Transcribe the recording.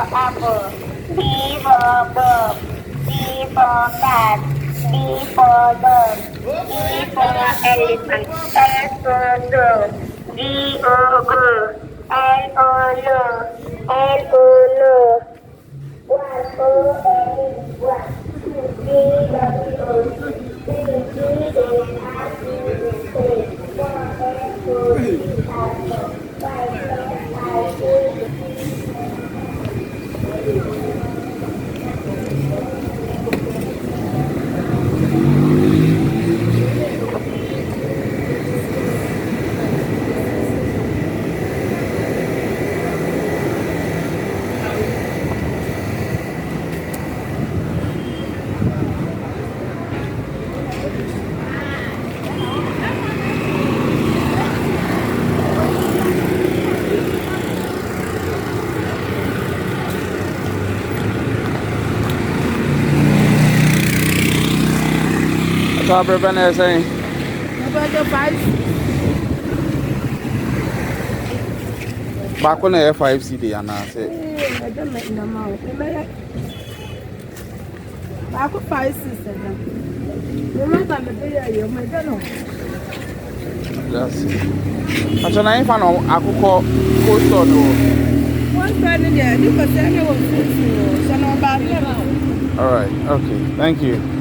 apple. B for book. C for cat. D for dog. E for elephant. S for dog. G O go. L O lo. L O lo. One O N one. G W O. C G A R T E K. Four F O G R O. Five F I A. Top ribbon there saying. About the five. Back on the F5 CD and I say. I don't make them out. I could 5 sisters. Remember the day you made them. Just. Actually, I found out I could call coast or no. One time in there, you could say anyone. So, no bad. All right. Okay. Thank you.